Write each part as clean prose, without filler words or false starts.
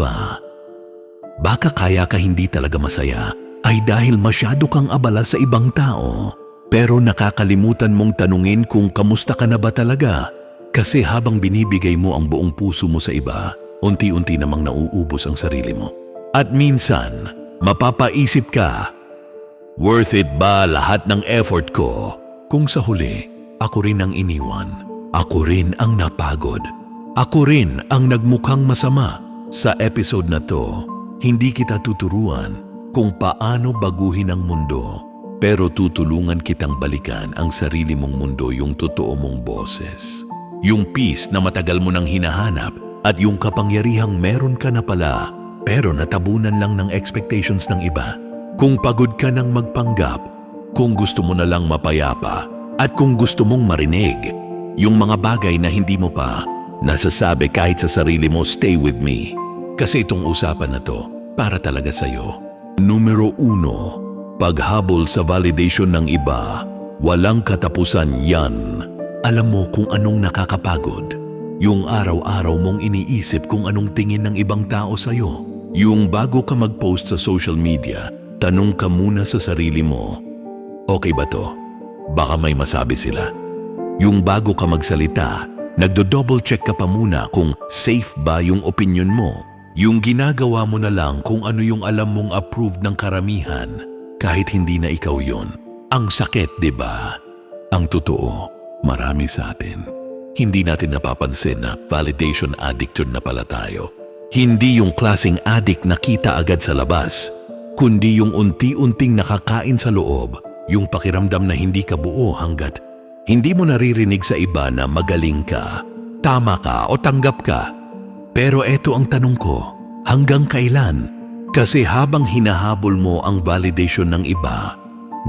ba? Baka kaya ka hindi talaga masaya ay dahil masyado kang abala sa ibang tao. Pero nakakalimutan mong tanungin kung kamusta ka na ba talaga. Kasi habang binibigay mo ang buong puso mo sa iba, unti-unti namang nauubos ang sarili mo. At minsan, mapapaisip ka, worth it ba lahat ng effort ko? Kung sa huli, ako rin ang iniwan. Ako rin ang napagod. Ako rin ang nagmukhang masama. Sa episode na to, hindi kita tuturuan kung paano baguhin ang mundo, pero tutulungan kitang balikan ang sarili mong mundo, yung totoo mong boses. Yung peace na matagal mo nang hinahanap at yung kapangyarihang meron ka na pala, pero natabunan lang ng expectations ng iba. Kung pagod ka nang magpanggap, kung gusto mo na lang mapayapa, at kung gusto mong marinig yung mga bagay na hindi mo pa nasasabi kahit sa sarili mo, stay with me. Kasi itong usapan na to, para talaga sa'yo. Numero 1, paghabol sa validation ng iba. Walang katapusan yan. Alam mo kung anong nakakapagod? Yung araw-araw mong iniisip kung anong tingin ng ibang tao sa'yo. Yung bago ka mag-post sa social media, tanong ka muna sa sarili mo, okay ba to? Baka may masabi sila. Yung bago ka magsalita, nagdo-double check ka pa muna kung safe ba yung opinion mo. Yung ginagawa mo na lang kung ano yung alam mong approved ng karamihan, kahit hindi na ikaw yun. Ang sakit, di ba? Ang totoo, marami sa atin. Hindi natin napapansin na validation addict na pala tayo. Hindi yung klaseng addict na kita agad sa labas, kundi yung unti-unting nakakain sa loob, yung pakiramdam na hindi ka buo hanggat hindi mo naririnig sa iba na magaling ka, tama ka o tanggap ka. Pero eto ang tanong ko, hanggang kailan? Kasi habang hinahabol mo ang validation ng iba,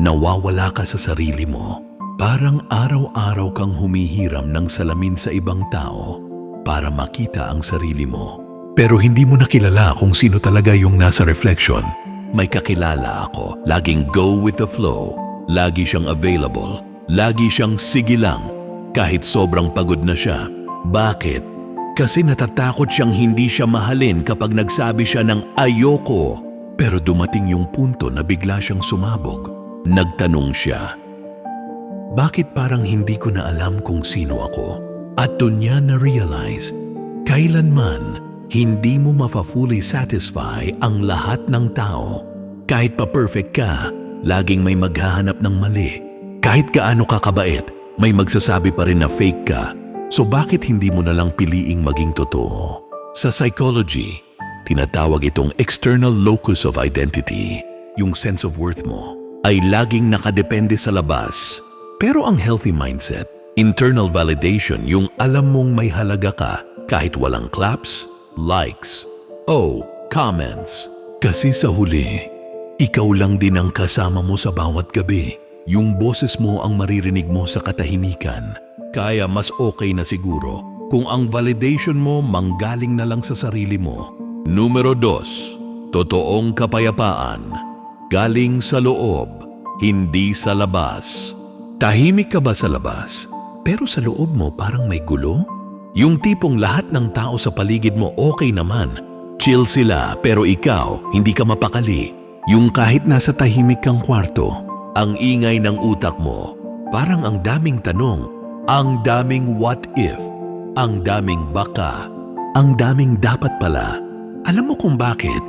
nawawala ka sa sarili mo. Parang araw-araw kang humihiram ng salamin sa ibang tao para makita ang sarili mo. Pero hindi mo nakilala kung sino talaga yung nasa reflection. May kakilala ako, laging go with the flow, lagi siyang available, lagi siyang sige lang, kahit sobrang pagod na siya. Bakit? Kasi natatakot siyang hindi siya mahalin kapag nagsabi siya ng ayoko. Pero dumating yung punto na bigla siyang sumabog. Nagtanong siya, bakit parang hindi ko na alam kung sino ako? At doon niya na-realize, kailanman hindi mo mafa-fully satisfy ang lahat ng tao. Kahit pa perfect ka, laging may maghahanap ng mali. Kahit gaano ka kabait, may magsasabi pa rin na fake ka. So bakit hindi mo na lang piliing maging totoo? Sa psychology, tinatawag itong external locus of identity. Yung sense of worth mo ay laging nakadepende sa labas. Pero ang healthy mindset, internal validation, yung alam mong may halaga ka kahit walang claps, likes, o comments. Kasi sa huli, ikaw lang din ang kasama mo sa bawat gabi. Yung boses mo ang maririnig mo sa katahimikan. Kaya mas okay na siguro kung ang validation mo manggaling na lang sa sarili mo. Numero 2, totoong kapayapaan. Galing sa loob, hindi sa labas. Tahimik ka ba sa labas? Pero sa loob mo parang may gulo? Yung tipong lahat ng tao sa paligid mo okay naman. Chill sila pero ikaw hindi ka mapakali. Yung kahit nasa tahimik kang kwarto, ang ingay ng utak mo, parang ang daming tanong, ang daming what if, ang daming baka, ang daming dapat pala. Alam mo kung bakit?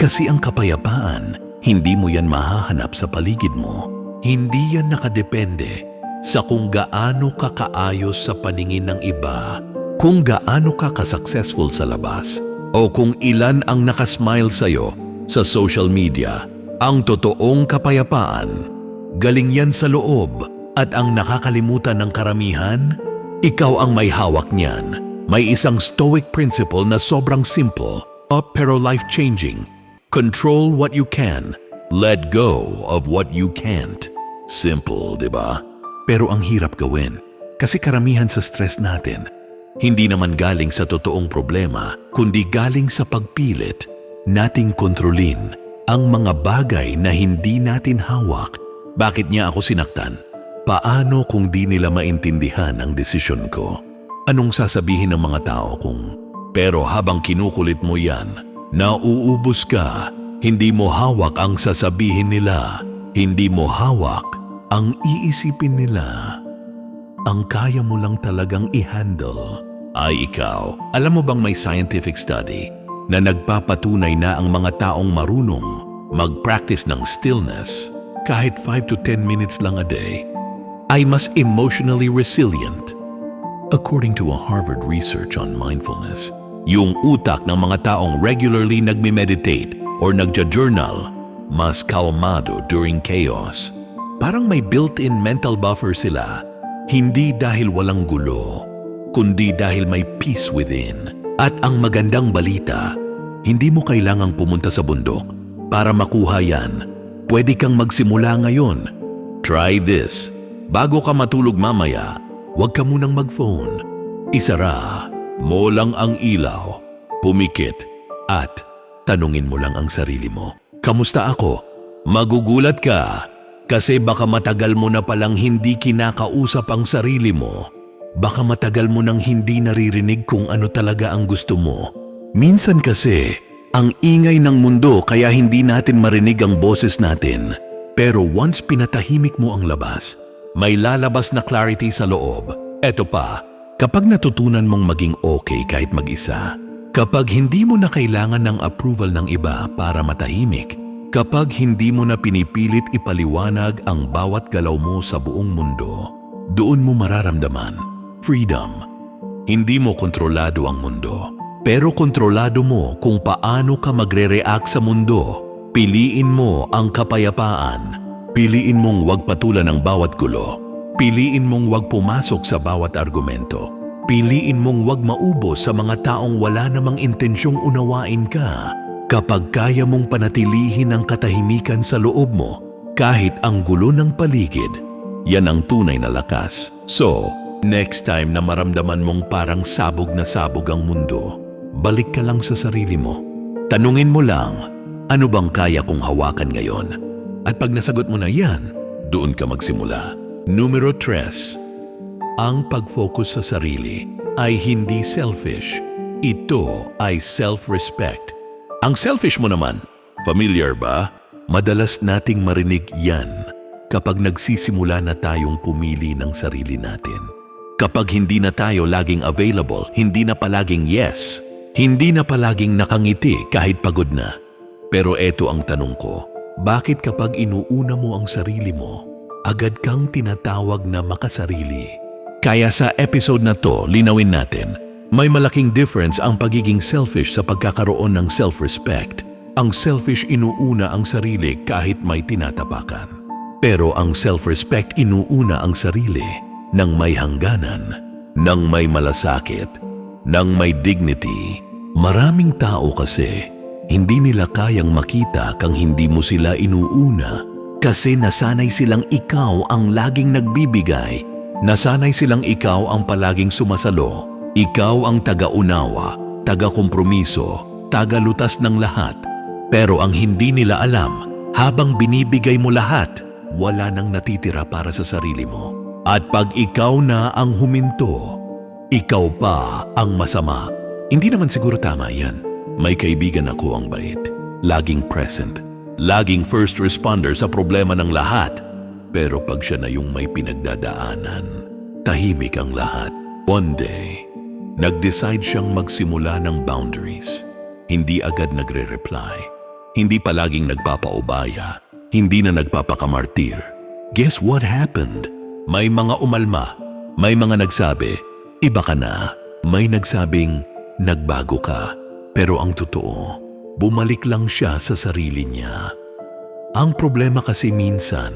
Kasi ang kapayapaan, hindi mo yan mahahanap sa paligid mo. Hindi yan nakadepende sa kung gaano ka kaayos sa paningin ng iba, kung gaano ka ka-successful sa labas, o kung ilan ang nakasmile sa'yo sa social media. Ang totoong kapayapaan, galing yan sa loob. At ang nakakalimutan ng karamihan, ikaw ang may hawak niyan. May isang stoic principle na sobrang simple, pero life-changing. Control what you can, let go of what you can't. Simple, di ba? Pero ang hirap gawin. Kasi karamihan sa stress natin, hindi naman galing sa totoong problema, kundi galing sa pagpilit nating kontrolin ang mga bagay na hindi natin hawak. Bakit niya ako sinaktan? Paano kung di nila maintindihan ang desisyon ko? Anong sasabihin ng mga tao kung, pero habang kinukulit mo yan, Nauubos ka, hindi mo hawak ang sasabihin nila, hindi mo hawak ang iisipin nila. Ang kaya mo lang talagang i-handle ay ikaw. Alam mo bang may scientific study na nagpapatunay na ang mga taong marunong mag-practice ng stillness kahit 5 to 10 minutes lang a day ay mas emotionally resilient. According to a Harvard research on mindfulness, yung utak ng mga taong regularly nagme-meditate or nagja-journal mas kalmado during chaos. Parang may built-in mental buffer sila. Hindi dahil walang gulo, kundi dahil may peace within. At ang magandang balita, hindi mo kailangang pumunta sa bundok para makuha yan. Pwede kang magsimula ngayon. Try this. Bago ka matulog mamaya, huwag ka munang mag-phone. Isara mo lang ang ilaw, pumikit, at tanungin mo lang ang sarili mo. Kamusta ako? Magugulat ka. Kasi baka matagal mo na palang hindi kinakausap ang sarili mo. Baka matagal mo nang hindi naririnig kung ano talaga ang gusto mo. Minsan kasi, ang ingay ng mundo kaya hindi natin marinig ang boses natin. Pero once pinatahimik mo ang labas, may lalabas na clarity sa loob. Eto pa, kapag natutunan mong maging okay kahit mag-isa, kapag hindi mo na kailangan ng approval ng iba para matahimik, kapag hindi mo na pinipilit ipaliwanag ang bawat galaw mo sa buong mundo, doon mo mararamdaman freedom. Hindi mo kontrolado ang mundo, pero kontrolado mo kung paano ka magre-react sa mundo. Piliin mo ang kapayapaan. Piliin mong huwag patulan ng bawat gulo. Piliin mong huwag pumasok sa bawat argumento. Piliin mong huwag maubos sa mga taong wala namang intensyong unawain ka. Kapag kaya mong panatilihin ang katahimikan sa loob mo, kahit ang gulo ng paligid, yan ang tunay na lakas. So, next time na maramdaman mong parang sabog na sabog ang mundo, balik ka lang sa sarili mo. Tanungin mo lang, ano bang kaya kong hawakan ngayon? At pag nasagot mo na yan, doon ka magsimula. Numero 3. Ang pag-focus sa sarili ay hindi selfish. Ito ay self-respect. Ang selfish mo naman, familiar ba? Madalas nating marinig yan kapag nagsisimula na tayong pumili ng sarili natin. Kapag hindi na tayo laging available, hindi na palaging yes, hindi na palaging nakangiti kahit pagod na. Pero eto ang tanong ko, bakit kapag inuuna mo ang sarili mo, agad kang tinatawag na makasarili? Kaya sa episode na to, linawin natin, may malaking difference ang pagiging selfish sa pagkakaroon ng self-respect. Ang selfish inuuna ang sarili kahit may tinatapakan. Pero ang self-respect inuuna ang sarili nang may hangganan, nang may malasakit, nang may dignity. Maraming tao kasi, hindi nila kayang makita kang hindi mo sila inuuna kasi nasanay silang ikaw ang laging nagbibigay. Nasanay silang ikaw ang palaging sumasalo. Ikaw ang taga-unawa, taga-kompromiso, taga-lutas ng lahat. Pero ang hindi nila alam, habang binibigay mo lahat, wala nang natitira para sa sarili mo. At pag ikaw na ang huminto, ikaw pa ang masama. Hindi naman siguro tama yan. May kaibigan ako ang bait, laging present, laging first responder sa problema ng lahat. Pero pag siya na yung may pinagdadaanan, tahimik ang lahat. One day, nag-decide siyang magsimula ng boundaries. Hindi agad nagre-reply. Hindi palaging nagpapaubaya. Hindi na nagpapakamartir. Guess what happened? May mga umalma. May mga nagsabi, iba ka na. May nagsabing, nagbago ka. Pero ang totoo, bumalik lang siya sa sarili niya. Ang problema kasi minsan,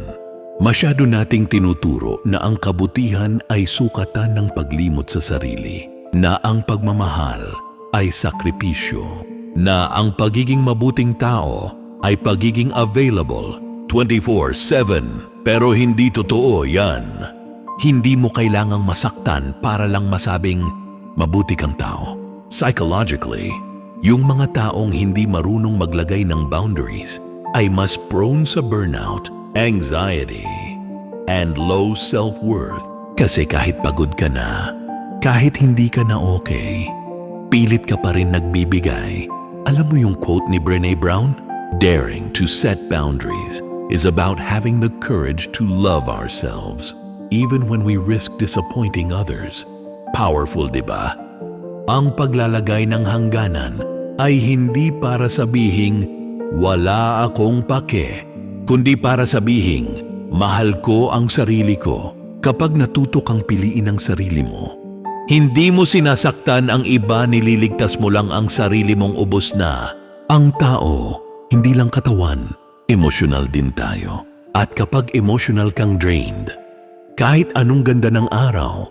masyado nating tinuturo na ang kabutihan ay sukatan ng paglimot sa sarili. Na ang pagmamahal ay sakripisyo, na ang pagiging mabuting tao ay pagiging available 24/7. Pero hindi totoo yan. Hindi mo kailangang masaktan para lang masabing mabuti kang tao. Psychologically, yung mga taong hindi marunong maglagay ng boundaries ay mas prone sa burnout, anxiety, and low self-worth. Kasi kahit pagod ka na, kahit hindi ka na okay, pilit ka pa rin nagbibigay. Alam mo yung quote ni Brené Brown? Daring to set boundaries is about having the courage to love ourselves, even when we risk disappointing others. Powerful, di ba? Ang paglalagay ng hangganan ay hindi para sabihing, wala akong pake, kundi para sabihing, mahal ko ang sarili ko. Kapag natuto kang piliin ang sarili mo, hindi mo sinasaktan ang iba, nililigtas mo lang ang sarili mong ubos na. Ang tao, hindi lang katawan, emosyonal din tayo. At kapag emotional kang drained, kahit anong ganda ng araw,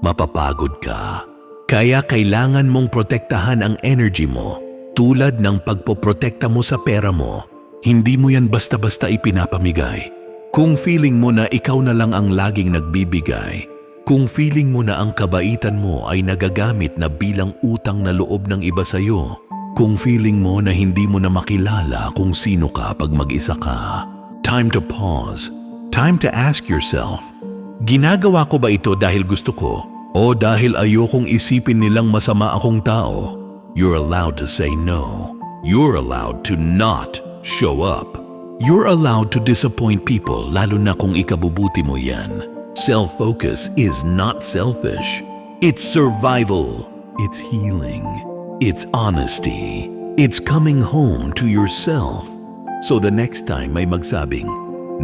mapapagod ka. Kaya kailangan mong protektahan ang energy mo tulad ng pagpoprotekta mo sa pera mo. Hindi mo yan basta-basta ipinapamigay. Kung feeling mo na ikaw na lang ang laging nagbibigay, kung feeling mo na ang kabaitan mo ay nagagamit na bilang utang na loob ng iba sa'yo, kung feeling mo na hindi mo na makilala kung sino ka pag mag-isa ka, time to pause. Time to ask yourself, ginagawa ko ba ito dahil gusto ko o dahil ayokong isipin nilang masama akong tao? You're allowed to say no. You're allowed to not show up. You're allowed to disappoint people, lalo na kung ikabubuti mo yan. Self-focus is not selfish. It's survival. It's healing. It's honesty. It's coming home to yourself. So the next time may magsabing,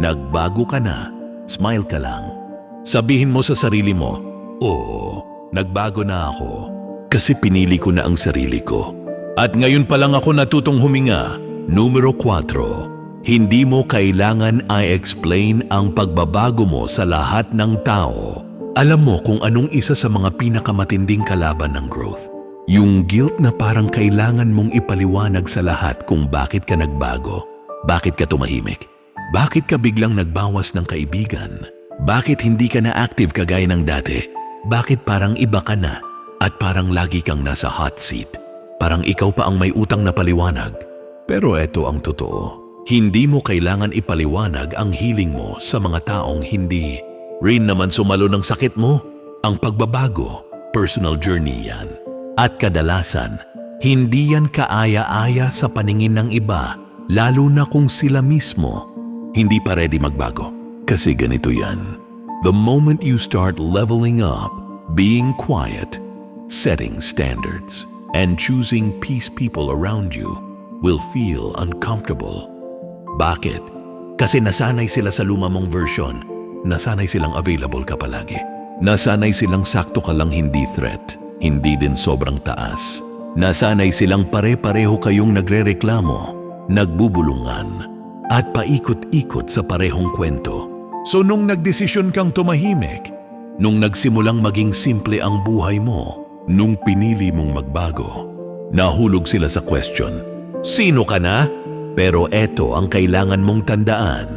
nagbago ka na, smile ka lang. Sabihin mo sa sarili mo, oo, nagbago na ako. Kasi pinili ko na ang sarili ko. At ngayon pa lang ako natutong huminga. Numero 4. Hindi mo kailangan i-explain ang pagbabago mo sa lahat ng tao. Alam mo kung anong isa sa mga pinakamatinding kalaban ng growth? Yung guilt na parang kailangan mong ipaliwanag sa lahat kung bakit ka nagbago. Bakit ka tumahimik? Bakit ka biglang nagbawas ng kaibigan? Bakit hindi ka na active kagaya ng dati? Bakit parang iba ka na? At parang lagi kang nasa hot seat? Parang ikaw pa ang may utang na paliwanag. Pero eto ang totoo. Hindi mo kailangan ipaliwanag ang healing mo sa mga taong hindi rin naman sumalo ng sakit mo. Ang pagbabago, personal journey yan. At kadalasan, hindi yan kaaya-aya sa paningin ng iba, lalo na kung sila mismo hindi pa ready magbago. Kasi ganito yan. The moment you start leveling up, being quiet, setting standards, and choosing peace, people around you will feel uncomfortable. Bakit? Kasi nasanay sila sa luma mong version. Nasanay silang available ka palagi. Nasanay silang sakto ka lang, hindi threat. Hindi din sobrang taas. Nasanay silang pare-pareho kayong nagrereklamo, nagbubulungan, at paikot-ikot sa parehong kwento. So nung nagdesisyon kang tumahimik, nung nagsimulang maging simple ang buhay mo, nung pinili mong magbago, nahulog sila sa question, sino ka na? Pero eto ang kailangan mong tandaan.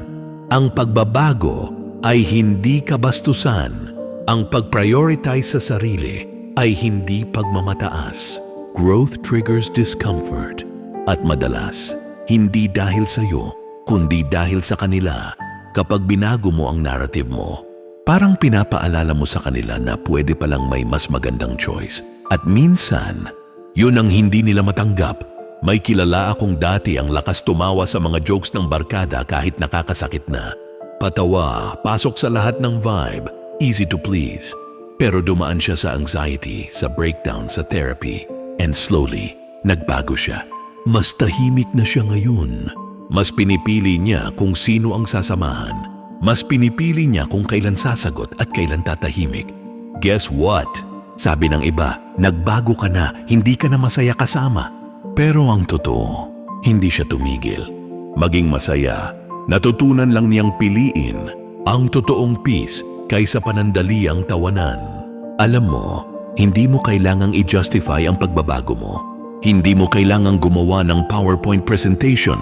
Ang pagbabago ay hindi kabastusan. Ang pag-prioritize sa sarili ay hindi pagmamataas. Growth triggers discomfort. At madalas, hindi dahil sa'yo, kundi dahil sa kanila. Kapag binago mo ang narrative mo, parang pinapaalala mo sa kanila na pwede palang may mas magandang choice. At minsan, yun ang hindi nila matanggap. May kilala akong dati ang lakas tumawa sa mga jokes ng barkada kahit nakakasakit na. Patawa, pasok sa lahat ng vibe, easy to please. Pero dumaan siya sa anxiety, sa breakdown, sa therapy. And slowly, nagbago siya. Mas tahimik na siya ngayon. Mas pinipili niya kung sino ang sasamahan. Mas pinipili niya kung kailan sasagot at kailan tatahimik. Guess what? Sabi ng iba, nagbago ka na, hindi ka na masaya kasama. Pero ang totoo, hindi siya tumigil. Maging masaya, natutunan lang niyang piliin ang totoong peace kaysa panandaliang tawanan. Alam mo, hindi mo kailangang i-justify ang pagbabago mo. Hindi mo kailangang gumawa ng PowerPoint presentation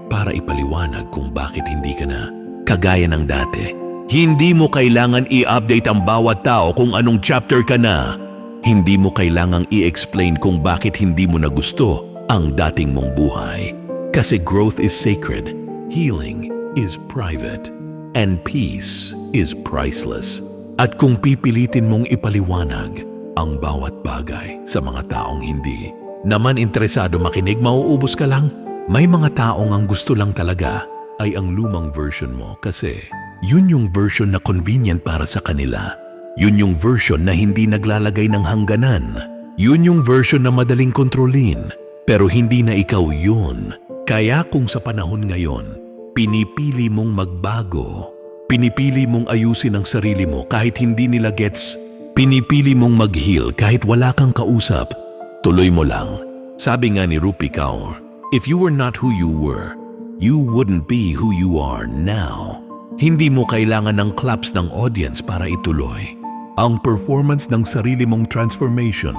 para ipaliwanag kung bakit hindi ka na kagaya ng dati. Hindi mo kailangan i-update ang bawat tao kung anong chapter ka na. Hindi mo kailangang i-explain kung bakit hindi mo na gusto ang dating mong buhay. Kasi growth is sacred, healing is private, and peace is priceless. At kung pipilitin mong ipaliwanag ang bawat bagay sa mga taong hindi naman interesado makinig, mauubos ka lang. May mga taong ang gusto lang talaga ay ang lumang version mo kasi yun yung version na convenient para sa kanila. Yun yung version na hindi naglalagay ng hangganan. Yun yung version na madaling kontrolin. Pero hindi na ikaw yun. Kaya kung sa panahon ngayon, pinipili mong magbago, pinipili mong ayusin ang sarili mo kahit hindi nila gets, pinipili mong mag-heal kahit wala kang kausap, tuloy mo lang. Sabi nga ni Rupi Kaur, if you were not who you were, you wouldn't be who you are now. Hindi mo kailangan ng claps ng audience para ituloy ang performance ng sarili mong transformation.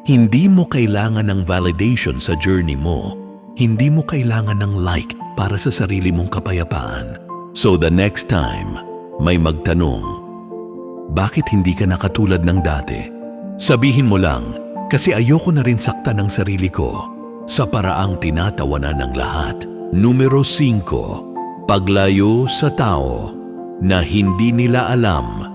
Hindi mo kailangan ng validation sa journey mo. Hindi mo kailangan ng like para sa sarili mong kapayapaan. So the next time may magtanong, bakit hindi ka na katulad ng dati? Sabihin mo lang, kasi ayoko na rin saktan ng sarili ko sa paraang tinatawanan ng lahat. Numero 5, paglayo sa tao na hindi nila alam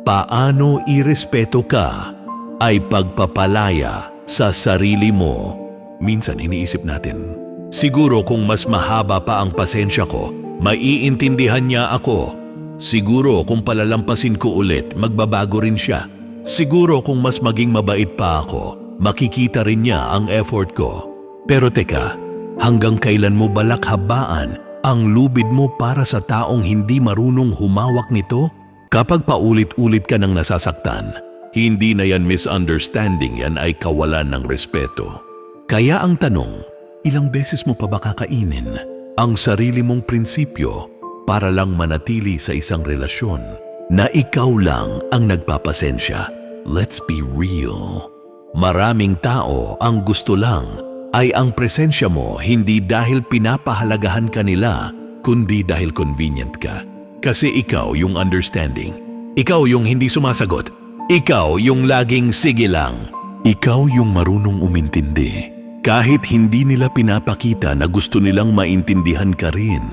paano irespeto ka ay pagpapalaya sa sarili mo. Minsan iniisip natin, siguro kung mas mahaba pa ang pasensya ko, maiintindihan niya ako. Siguro kung palalampasin ko ulit, magbabago rin siya. Siguro kung mas maging mabait pa ako, makikita rin niya ang effort ko. Pero teka, hanggang kailan mo balak habaan ang lubid mo para sa taong hindi marunong humawak nito? Kapag paulit-ulit ka nang nasasaktan, hindi na yan misunderstanding, yan ay kawalan ng respeto. Kaya ang tanong, ilang beses mo pa ba kakainin ang sarili mong prinsipyo para lang manatili sa isang relasyon na ikaw lang ang nagpapasensya? Let's be real. Maraming tao ang gusto lang ay ang presensya mo, hindi dahil pinapahalagahan ka nila, kundi dahil convenient ka. Kasi ikaw yung understanding. Ikaw yung hindi sumasagot. Ikaw yung laging sige lang. Ikaw yung marunong umintindi. Kahit hindi nila pinapakita na gusto nilang maintindihan ka rin.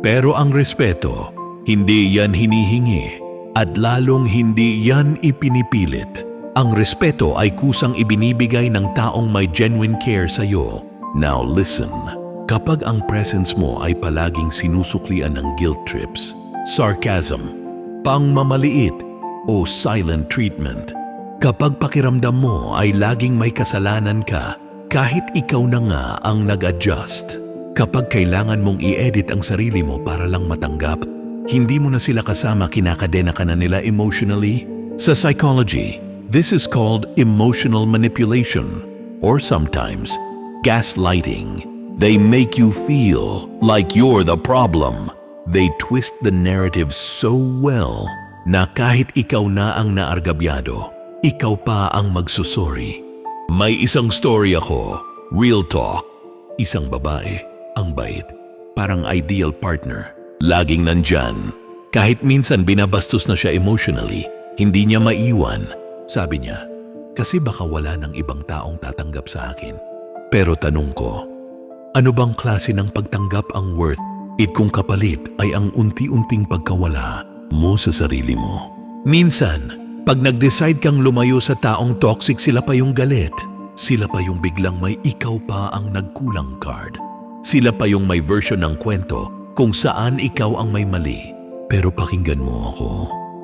Pero ang respeto, hindi yan hinihingi. At lalong hindi yan ipinipilit. Ang respeto ay kusang ibinibigay ng taong may genuine care sa'yo. Now listen, kapag ang presence mo ay palaging sinusuklian ng guilt trips, sarcasm, pangmamaliit o silent treatment. Kapag pakiramdam mo ay laging may kasalanan ka kahit ikaw na nga ang nag-adjust. Kapag kailangan mong i-edit ang sarili mo para lang matanggap, hindi mo na sila kasama, kinakadena ka na nila emotionally. Sa psychology, this is called emotional manipulation or sometimes gaslighting. They make you feel like you're the problem. They twist the narrative so well na kahit ikaw na ang naargabyado, ikaw pa ang magsusori. May isang story ako, real talk. Isang babae, ang bait, parang ideal partner. Laging nandyan. Kahit minsan binabastos na siya emotionally, hindi niya maiwan. Sabi niya, kasi baka wala ng ibang taong tatanggap sa akin. Pero tanong ko, ano bang klase ng pagtanggap ang worth it kung kapalit ay ang unti-unting pagkawala mo sa sarili mo? Minsan, pag nag-decide kang lumayo sa taong toxic, sila pa yung galit. Sila pa yung biglang may ikaw pa ang nagkulang card. Sila pa yung may version ng kwento kung saan ikaw ang may mali. Pero pakinggan mo ako.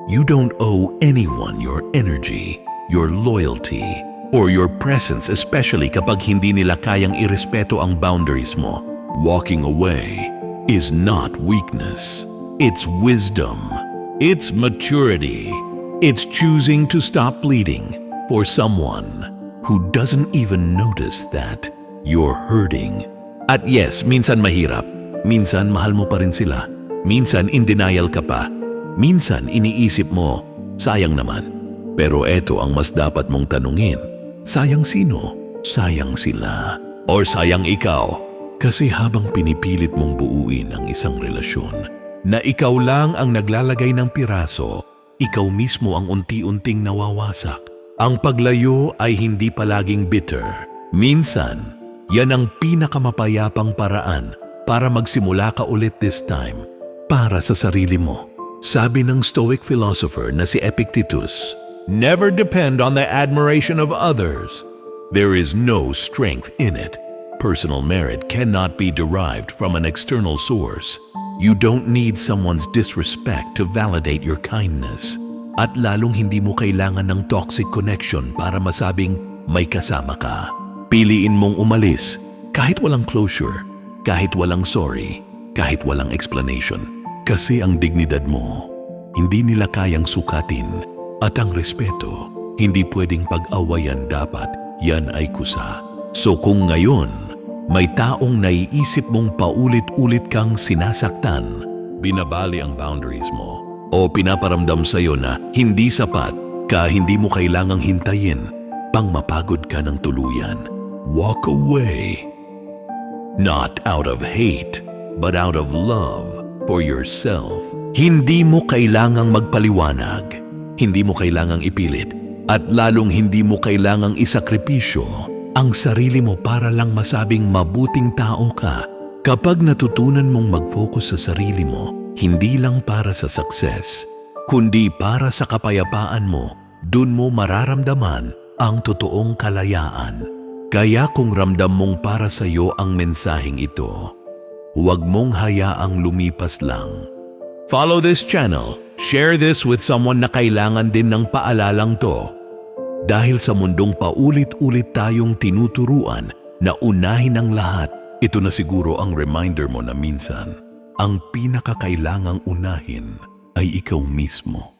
You don't owe anyone your energy, your loyalty, or your presence, especially kapag hindi nila kayang irespeto ang boundaries mo. Walking away is not weakness. It's wisdom. It's maturity. It's choosing to stop bleeding for someone who doesn't even notice that you're hurting. At yes, minsan mahirap. Minsan mahal mo pa rin sila. Minsan in denial ka pa. Minsan iniisip mo, sayang naman. Pero eto ang mas dapat mong tanungin. Sayang sino? Sayang sila? Or sayang ikaw? Kasi habang pinipilit mong buuin ang isang relasyon na ikaw lang ang naglalagay ng piraso, ikaw mismo ang unti-unting nawawasak. Ang paglayo ay hindi palaging bitter. Minsan, yan ang pinakamapayapang paraan para magsimula ka ulit this time para sa sarili mo. Sabi ng Stoic philosopher na si Epictetus, never depend on the admiration of others. There is no strength in it. Personal merit cannot be derived from an external source. You don't need someone's disrespect to validate your kindness. At lalong hindi mo kailangan ng toxic connection para masabing may kasama ka. Piliin mong umalis kahit walang closure, kahit walang sorry, kahit walang explanation. Kasi ang dignidad mo, hindi nila kayang sukatin. At ang respeto, hindi pwedeng pag-awayan dapat. Yan ay kusa. So kung ngayon, may taong naiisip mong paulit-ulit kang sinasaktan, binabali ang boundaries mo, o pinaparamdam sa'yo na hindi sapat ka, hindi mo kailangang hintayin pang mapagod ka ng tuluyan. Walk away. Not out of hate, but out of love for yourself. Hindi mo kailangang magpaliwanag. Hindi mo kailangang ipilit. At lalong hindi mo kailangang isakripisyo ang sarili mo para lang masabing mabuting tao ka. Kapag natutunan mong mag-focus sa sarili mo, hindi lang para sa success, kundi para sa kapayapaan mo, dun mo mararamdaman ang totoong kalayaan. Kaya kung ramdam mong para sa iyo ang mensaheng ito, huwag mong hayaang lumipas lang. Follow this channel. Share this with someone na kailangan din ng paalalang to. Dahil sa mundong paulit-ulit tayong tinuturuan na unahin ang lahat, ito na siguro ang reminder mo na minsan, ang pinakakailangang unahin ay ikaw mismo.